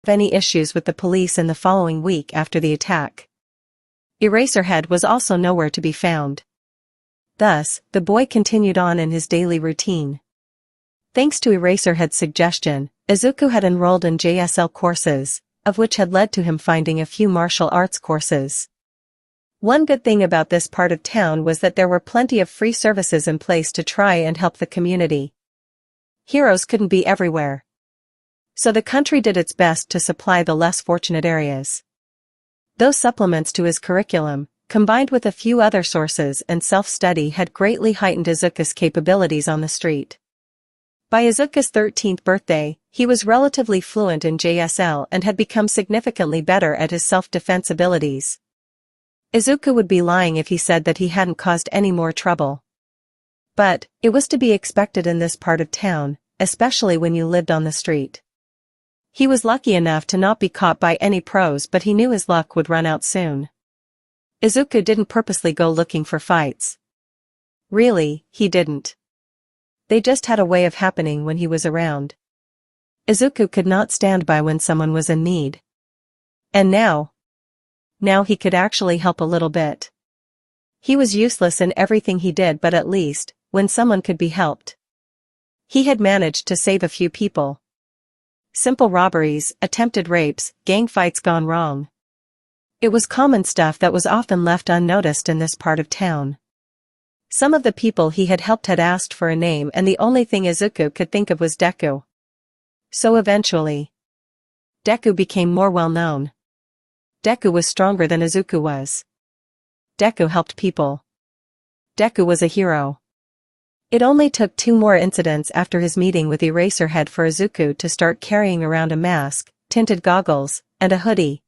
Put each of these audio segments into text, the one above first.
any issues with the police in the following week after the attack. Eraserhead was also nowhere to be found. Thus, the boy continued on in his daily routine. Thanks to Eraserhead's suggestion, Izuku had enrolled in JSL courses, of which had led to him finding a few martial arts courses. One good thing about this part of town was that there were plenty of free services in place to try and help the community. Heroes couldn't be everywhere. So the country did its best to supply the less fortunate areas. Those supplements to his curriculum, combined with a few other sources and self-study, had greatly heightened Izuku's capabilities on the street. By Izuku's 13th birthday, he was relatively fluent in JSL and had become significantly better at his self-defense abilities. Izuku would be lying if he said that he hadn't caused any more trouble. But, it was to be expected in this part of town, especially when you lived on the street. He was lucky enough to not be caught by any pros, but he knew his luck would run out soon. Izuku didn't purposely go looking for fights. Really, he didn't. They just had a way of happening when he was around. Izuku could not stand by when someone was in need. And now he could actually help a little bit. He was useless in everything he did, but at least, when someone could be helped, he had managed to save a few people. Simple robberies, attempted rapes, gang fights gone wrong. It was common stuff that was often left unnoticed in this part of town. Some of the people he had helped had asked for a name, and the only thing Izuku could think of was Deku. So eventually, Deku became more well known. Deku was stronger than Izuku was. Deku helped people. Deku was a hero. It only took 2 more incidents after his meeting with Eraserhead for Izuku to start carrying around a mask, tinted goggles, and a hoodie.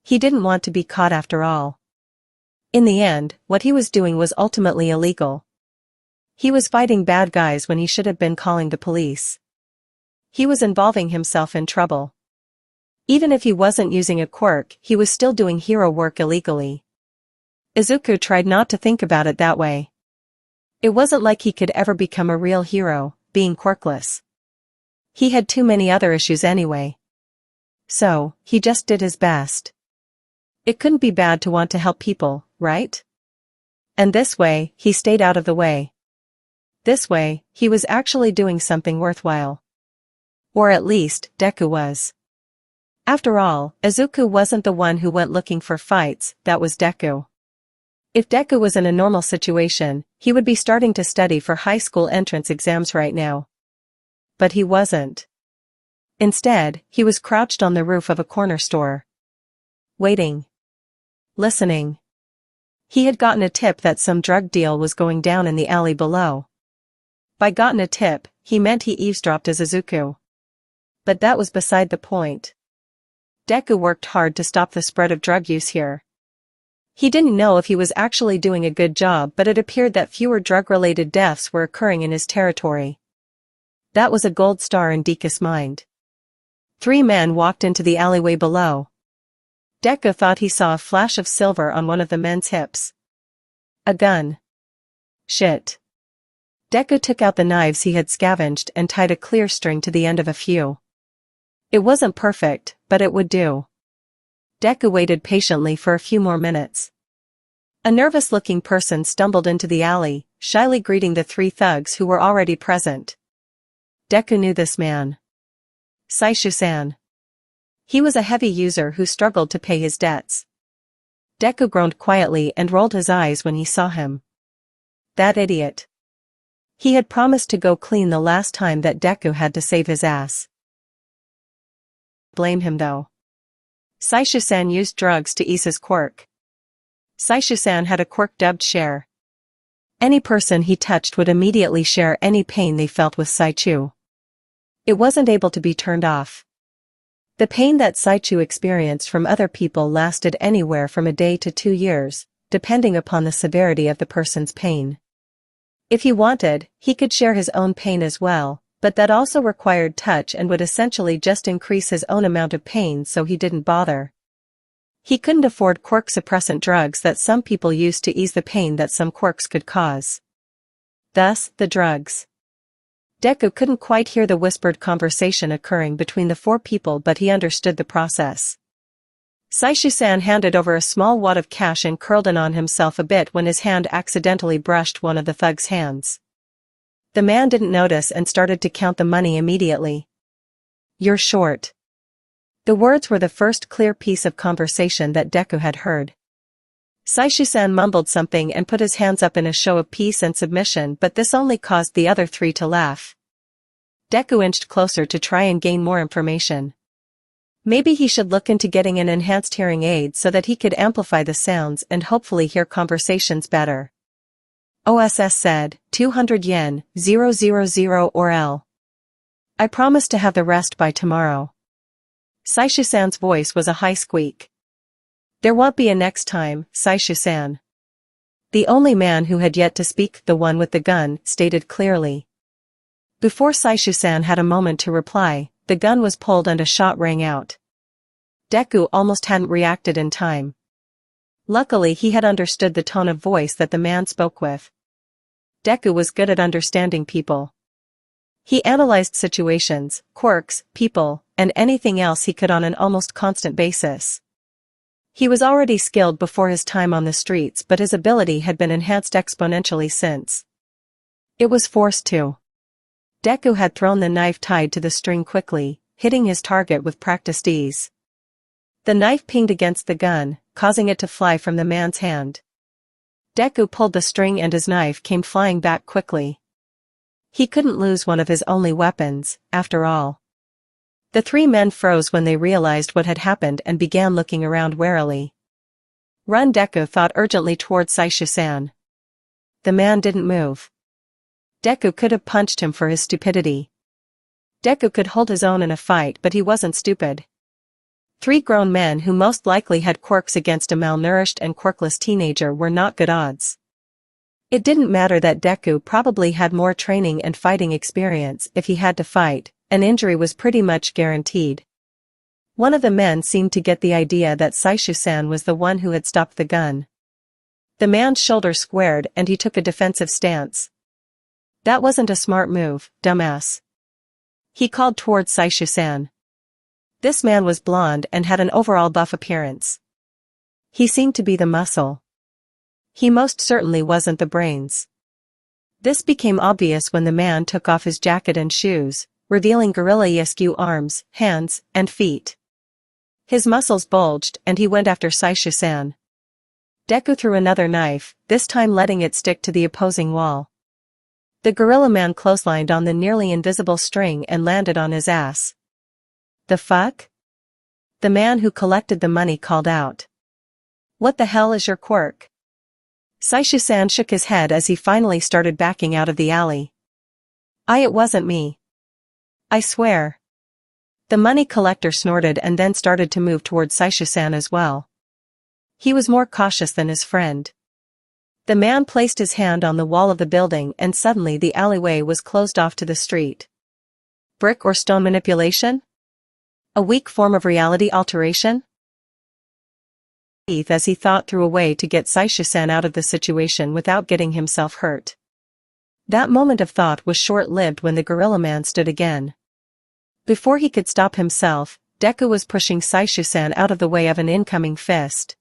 He didn't want to be caught after all. In the end, what he was doing was ultimately illegal. He was fighting bad guys when he should have been calling the police. He was involving himself in trouble. Even if he wasn't using a quirk, he was still doing hero work illegally. Izuku tried not to think about it that way. It wasn't like he could ever become a real hero, being quirkless. He had too many other issues anyway. So, he just did his best. It couldn't be bad to want to help people, right? And this way, he stayed out of the way. This way, he was actually doing something worthwhile. Or at least, Deku was. After all, Izuku wasn't the one who went looking for fights, that was Deku. If Deku was in a normal situation, he would be starting to study for high school entrance exams right now. But he wasn't. Instead, he was crouched on the roof of a corner store. Waiting. Listening. He had gotten a tip that some drug deal was going down in the alley below. By gotten a tip, he meant he eavesdropped as Izuku. But that was beside the point. Deku worked hard to stop the spread of drug use here. He didn't know if he was actually doing a good job, but it appeared that fewer drug-related deaths were occurring in his territory. That was a gold star in Deku's mind. 3 men walked into the alleyway below. Deku thought he saw a flash of silver on one of the men's hips. A gun. Shit. Deku took out the knives he had scavenged and tied a clear string to the end of a few. It wasn't perfect, but it would do. Deku waited patiently for a few more minutes. A nervous-looking person stumbled into the alley, shyly greeting the 3 thugs who were already present. Deku knew this man. Saishu-san. He was a heavy user who struggled to pay his debts. Deku groaned quietly and rolled his eyes when he saw him. That idiot. He had promised to go clean the last time that Deku had to save his ass. Blame him though. Saishu-san used drugs to ease his quirk. Saishu-san had a quirk dubbed share. Any person he touched would immediately share any pain they felt with Saichu. It wasn't able to be turned off. The pain that Saichu experienced from other people lasted anywhere from a day to 2 years, depending upon the severity of the person's pain. If he wanted, he could share his own pain as well, but that also required touch and would essentially just increase his own amount of pain, so he didn't bother. He couldn't afford quirk suppressant drugs that some people used to ease the pain that some quirks could cause. Thus, the drugs. Deku couldn't quite hear the whispered conversation occurring between the four people, but he understood the process. Saishu-san handed over a small wad of cash and curled in on himself a bit when his hand accidentally brushed one of the thug's hands. The man didn't notice and started to count the money immediately. "You're short." The words were the first clear piece of conversation that Deku had heard. Saishu-san mumbled something and put his hands up in a show of peace and submission, but this only caused the other three to laugh. Deku inched closer to try and gain more information. Maybe he should look into getting an enhanced hearing aid so that he could amplify the sounds and hopefully hear conversations better. OSS said, 200 yen, 000 or L. I promise to have the rest by tomorrow. Saishu-san's voice was a high squeak. There won't be a next time, Saishu-san. The only man who had yet to speak, the one with the gun, stated clearly. Before Saishu-san had a moment to reply, the gun was pulled and a shot rang out. Deku almost hadn't reacted in time. Luckily he had understood the tone of voice that the man spoke with. Deku was good at understanding people. He analyzed situations, quirks, people, and anything else he could on an almost constant basis. He was already skilled before his time on the streets, but his ability had been enhanced exponentially since. It was forced to. Deku had thrown the knife tied to the string quickly, hitting his target with practiced ease. The knife pinged against the gun, causing it to fly from the man's hand. Deku pulled the string and his knife came flying back quickly. He couldn't lose one of his only weapons, after all. The three men froze when they realized what had happened and began looking around warily. Run! Deku thought urgently towards Saishu-san. The man didn't move. Deku could have punched him for his stupidity. Deku could hold his own in a fight, but he wasn't stupid. Three grown men who most likely had quirks against a malnourished and quirkless teenager were not good odds. It didn't matter that Deku probably had more training and fighting experience. If he had to fight, an injury was pretty much guaranteed. One of the men seemed to get the idea that Saishu-san was the one who had stopped the gun. The man's shoulders squared and he took a defensive stance. That wasn't a smart move, dumbass. He called towards Saishu-san. This man was blonde and had an overall buff appearance. He seemed to be the muscle. He most certainly wasn't the brains. This became obvious when the man took off his jacket and shoes, revealing gorilla-esque arms, hands, and feet. His muscles bulged and he went after Saishu-san. Deku threw another knife, this time letting it stick to the opposing wall. The gorilla man clotheslined on the nearly invisible string and landed on his ass. The fuck? The man who collected the money called out. What the hell is your quirk? Saishu-san shook his head as he finally started backing out of the alley. It wasn't me. I swear. The money collector snorted and then started to move towards Saishu-san as well. He was more cautious than his friend. The man placed his hand on the wall of the building and suddenly the alleyway was closed off to the street. Brick or stone manipulation? A weak form of reality alteration? As he thought through a way to get Saishu-san out of the situation without getting himself hurt. That moment of thought was short-lived when the gorilla man stood again. Before he could stop himself, Deku was pushing Saishu-san out of the way of an incoming fist.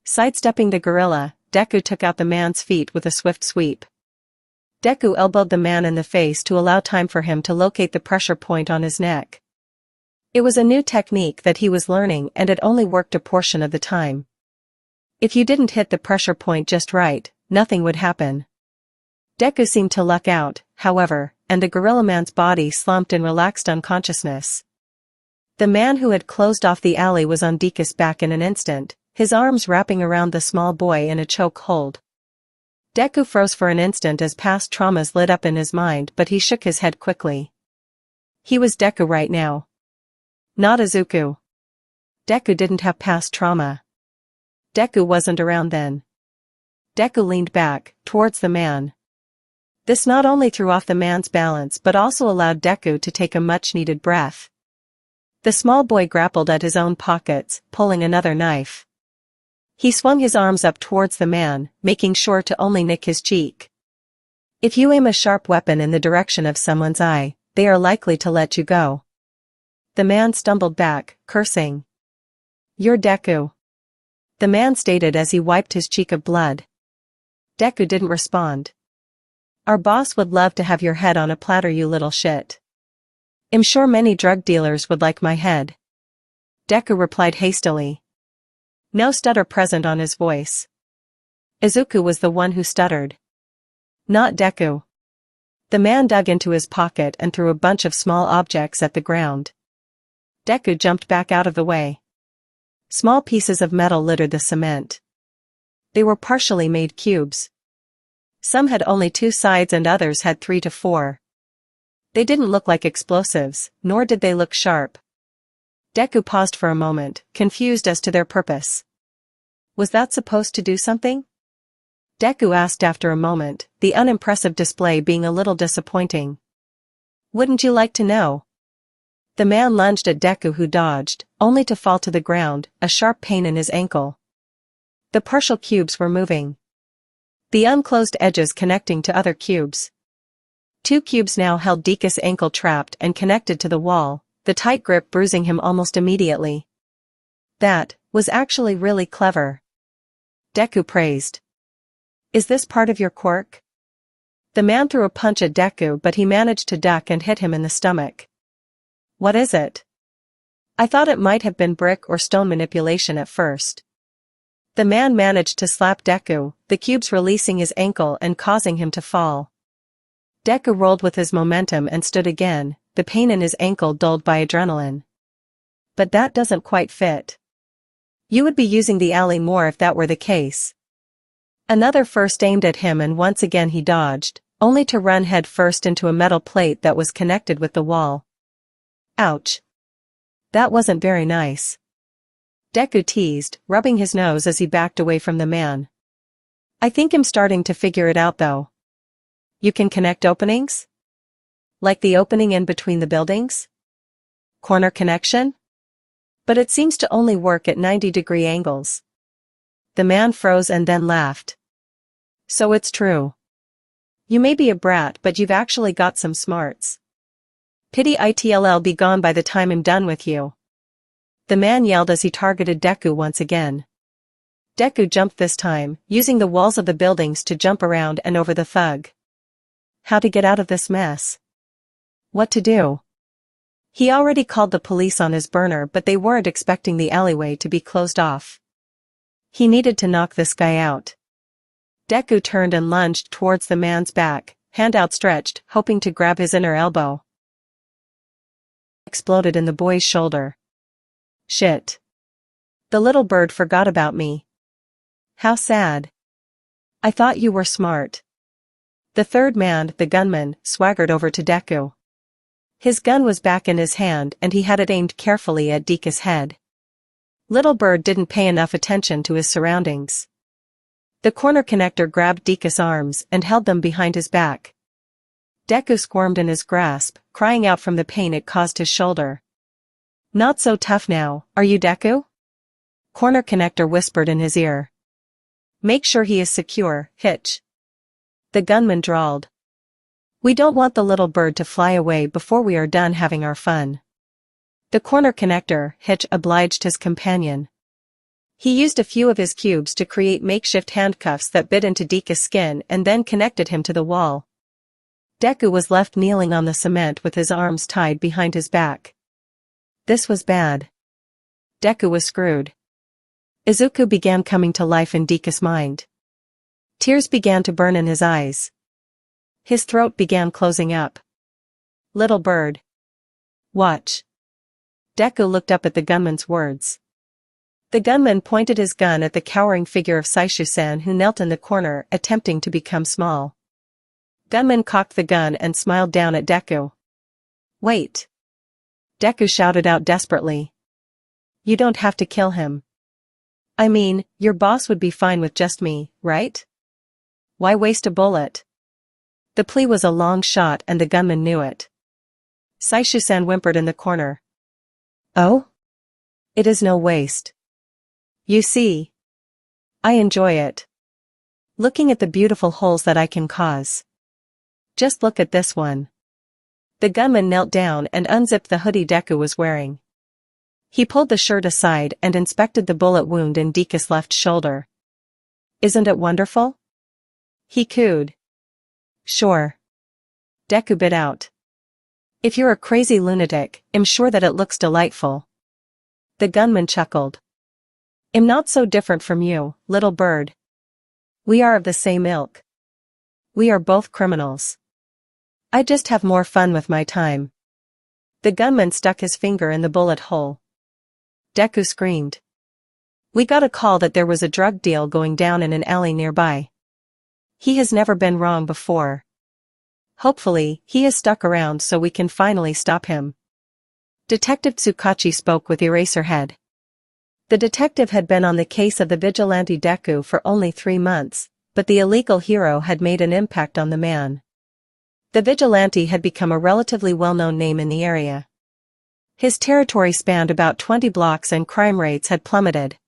Sidestepping the gorilla, Deku took out the man's feet with a swift sweep. Deku elbowed the man in the face to allow time for him to locate the pressure point on his neck. It was a new technique that he was learning and it only worked a portion of the time. If you didn't hit the pressure point just right, nothing would happen. Deku seemed to luck out, however, and the gorilla man's body slumped in relaxed unconsciousness. The man who had closed off the alley was on Deku's back in an instant, his arms wrapping around the small boy in a choke hold. Deku froze for an instant as past traumas lit up in his mind, but he shook his head quickly. He was Deku right now. Not Izuku. Deku didn't have past trauma. Deku wasn't around then. Deku leaned back, towards the man. This not only threw off the man's balance but also allowed Deku to take a much-needed breath. The small boy grappled at his own pockets, pulling another knife. He swung his arms up towards the man, making sure to only nick his cheek. If you aim a sharp weapon in the direction of someone's eye, they are likely to let you go. The man stumbled back, cursing. You're Deku. The man stated as he wiped his cheek of blood. Deku didn't respond. Our boss would love to have your head on a platter, you little shit. I'm sure many drug dealers would like my head. Deku replied hastily. No stutter present on his voice. Izuku was the one who stuttered. Not Deku. The man dug into his pocket and threw a bunch of small objects at the ground. Deku jumped back out of the way. Small pieces of metal littered the cement. They were partially made cubes. Some had only 2 sides and others had 3 to 4. They didn't look like explosives, nor did they look sharp. Deku paused for a moment, confused as to their purpose. Was that supposed to do something? Deku asked after a moment, the unimpressive display being a little disappointing. Wouldn't you like to know? The man lunged at Deku, who dodged, only to fall to the ground, a sharp pain in his ankle. The partial cubes were moving. The unclosed edges connecting to other cubes. 2 cubes now held Deku's ankle trapped and connected to the wall, the tight grip bruising him almost immediately. That was actually really clever. Deku praised. Is this part of your quirk? The man threw a punch at Deku, but he managed to duck and hit him in the stomach. What is it? I thought it might have been brick or stone manipulation at first. The man managed to slap Deku, the cubes releasing his ankle and causing him to fall. Deku rolled with his momentum and stood again, the pain in his ankle dulled by adrenaline. But that doesn't quite fit. You would be using the alley more if that were the case. Another first aimed at him and once again he dodged, only to run head first into a metal plate that was connected with the wall. Ouch. That wasn't very nice. Deku teased, rubbing his nose as he backed away from the man. I think I'm starting to figure it out though. You can connect openings? Like the opening in between the buildings? Corner connection? But it seems to only work at 90-degree angles. The man froze and then laughed. So it's true. You may be a brat, but you've actually got some smarts. Pity it'll be gone by the time I'm done with you. The man yelled as he targeted Deku once again. Deku jumped this time, using the walls of the buildings to jump around and over the thug. How to get out of this mess? What to do? He already called the police on his burner, but they weren't expecting the alleyway to be closed off. He needed to knock this guy out. Deku turned and lunged towards the man's back, hand outstretched, hoping to grab his inner elbow. Exploded in the boy's shoulder. Shit. The little bird forgot about me. How sad. I thought you were smart. The third man, the gunman, swaggered over to Deku. His gun was back in his hand and he had it aimed carefully at Deku's head. Little bird didn't pay enough attention to his surroundings. The corner connector grabbed Deku's arms and held them behind his back. Deku squirmed in his grasp, crying out from the pain it caused his shoulder. Not so tough now, are you, Deku? Corner connector whispered in his ear. Make sure he is secure, Hitch. The gunman drawled. We don't want the little bird to fly away before we are done having our fun. The corner connector, Hitch, obliged his companion. He used a few of his cubes to create makeshift handcuffs that bit into Deku's skin and then connected him to the wall. Deku was left kneeling on the cement with his arms tied behind his back. This was bad. Deku was screwed. Izuku began coming to life in Deku's mind. Tears began to burn in his eyes. His throat began closing up. Little bird. Watch. Deku looked up at the gunman's words. The gunman pointed his gun at the cowering figure of Saishu-san, who knelt in the corner, attempting to become small. Gunman cocked the gun and smiled down at Deku. Wait. Deku shouted out desperately. You don't have to kill him. I mean, your boss would be fine with just me, right? Why waste a bullet? The plea was a long shot and the gunman knew it. Saishu-san whimpered in the corner. Oh? It is no waste. You see. I enjoy it. Looking at the beautiful holes that I can cause. Just look at this one. The gunman knelt down and unzipped the hoodie Deku was wearing. He pulled the shirt aside and inspected the bullet wound in Deku's left shoulder. Isn't it wonderful? He cooed. Sure. Deku bit out. If you're a crazy lunatic, I'm sure that it looks delightful. The gunman chuckled. I'm not so different from you, little bird. We are of the same ilk. We are both criminals. I just have more fun with my time. The gunman stuck his finger in the bullet hole. Deku screamed. We got a call that there was a drug deal going down in an alley nearby. He has never been wrong before. Hopefully, he has stuck around so we can finally stop him. Detective Tsukachi spoke with Eraserhead. The detective had been on the case of the vigilante Deku for only 3 months, but the illegal hero had made an impact on the man. The vigilante had become a relatively well-known name in the area. His territory spanned about 20 blocks and crime rates had plummeted.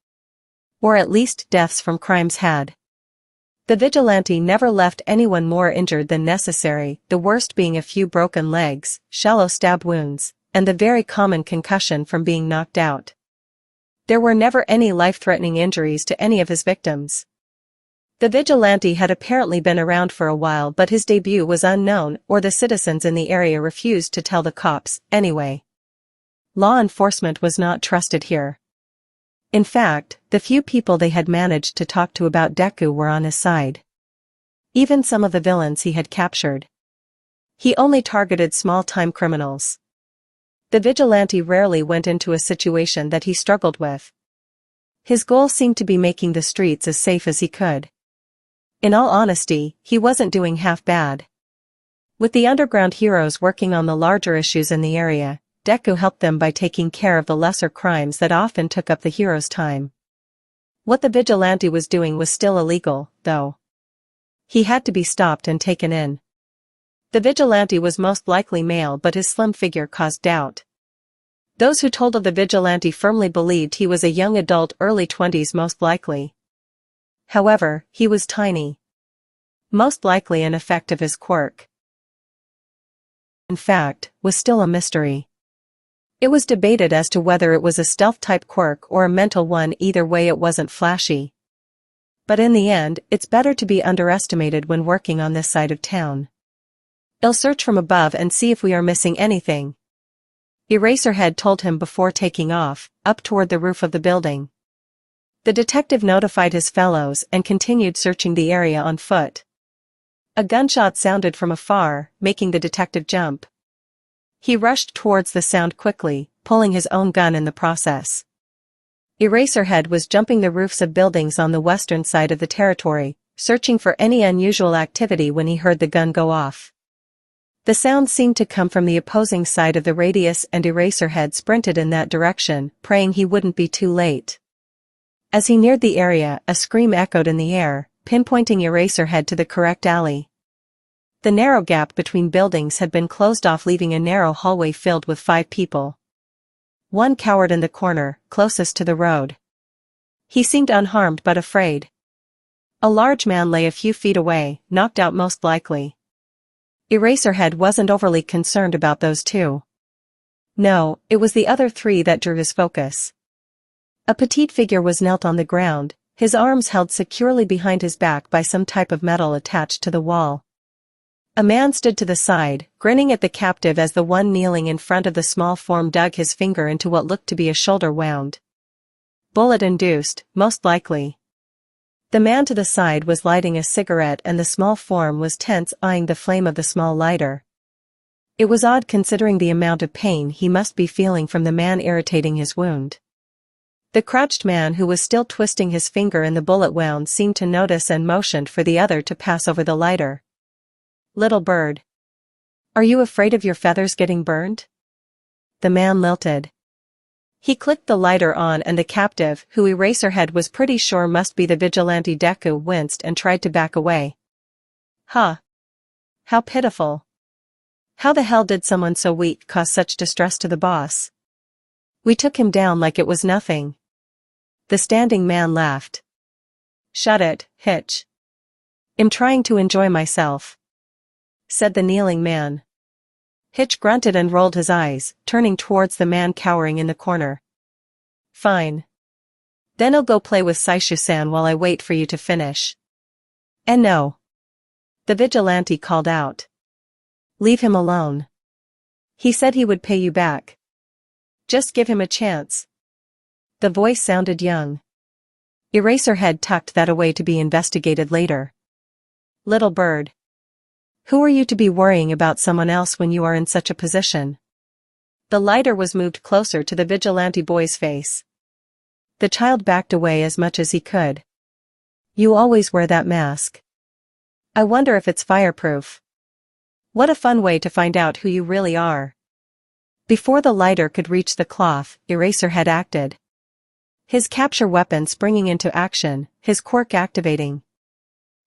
Or at least deaths from crimes had. The vigilante never left anyone more injured than necessary, the worst being a few broken legs, shallow stab wounds, and the very common concussion from being knocked out. There were never any life-threatening injuries to any of his victims. The vigilante had apparently been around for a while, but his debut was unknown, or the citizens in the area refused to tell the cops, anyway. Law enforcement was not trusted here. In fact, the few people they had managed to talk to about Deku were on his side. Even some of the villains he had captured. He only targeted small-time criminals. The vigilante rarely went into a situation that he struggled with. His goal seemed to be making the streets as safe as he could. In all honesty, he wasn't doing half bad. With the underground heroes working on the larger issues in the area, Deku helped them by taking care of the lesser crimes that often took up the hero's time. What the vigilante was doing was still illegal, though. He had to be stopped and taken in. The vigilante was most likely male, but his slim figure caused doubt. Those who told of the vigilante firmly believed he was a young adult, early 20s most likely. However, he was tiny. Most likely an effect of his quirk. In fact, was still a mystery. It was debated as to whether it was a stealth-type quirk or a mental one. Either way, it wasn't flashy. But in the end, it's better to be underestimated when working on this side of town. I'll search from above and see if we are missing anything. Eraserhead told him before taking off, up toward the roof of the building. The detective notified his fellows and continued searching the area on foot. A gunshot sounded from afar, making the detective jump. He rushed towards the sound quickly, pulling his own gun in the process. Eraserhead was jumping the roofs of buildings on the western side of the territory, searching for any unusual activity when he heard the gun go off. The sound seemed to come from the opposing side of the radius, and Eraserhead sprinted in that direction, praying he wouldn't be too late. As he neared the area, a scream echoed in the air, pinpointing Eraserhead to the correct alley. The narrow gap between buildings had been closed off, leaving a narrow hallway filled with 5 people. One cowered in the corner, closest to the road. He seemed unharmed but afraid. A large man lay a few feet away, knocked out most likely. Eraserhead wasn't overly concerned about those 2. No, it was the other 3 that drew his focus. A petite figure was knelt on the ground, his arms held securely behind his back by some type of metal attached to the wall. A man stood to the side, grinning at the captive as the one kneeling in front of the small form dug his finger into what looked to be a shoulder wound. Bullet-induced, most likely. The man to the side was lighting a cigarette and the small form was tense, eyeing the flame of the small lighter. It was odd considering the amount of pain he must be feeling from the man irritating his wound. The crouched man, who was still twisting his finger in the bullet wound, seemed to notice and motioned for the other to pass over the lighter. Little bird. Are you afraid of your feathers getting burned? The man lilted. He clicked the lighter on and the captive, who Eraserhead was pretty sure must be the vigilante Deku, winced and tried to back away. Huh. How pitiful. How the hell did someone so weak cause such distress to the boss? We took him down like it was nothing. The standing man laughed. Shut it, Hitch. I'm trying to enjoy myself. said the kneeling man. Hitch grunted and rolled his eyes, turning towards the man cowering in the corner. Fine. Then I'll go play with Saishu-san while I wait for you to finish. And no. The vigilante called out. Leave him alone. He said he would pay you back. Just give him a chance. The voice sounded young. Eraserhead tucked that away to be investigated later. Little bird. Who are you to be worrying about someone else when you are in such a position? The lighter was moved closer to the vigilante boy's face. The child backed away as much as he could. You always wear that mask. I wonder if it's fireproof. What a fun way to find out who you really are. Before the lighter could reach the cloth, Eraserhead acted. His capture weapon springing into action, his quirk activating.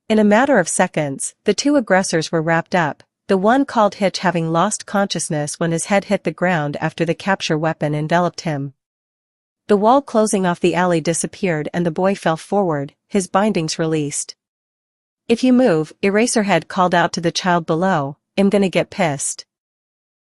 In a matter of seconds, the two aggressors were wrapped up, the one called Hitch having lost consciousness when his head hit the ground after the capture weapon enveloped him. The wall closing off the alley disappeared and the boy fell forward, his bindings released. If you move, Eraserhead called out to the child below, I'm gonna get pissed.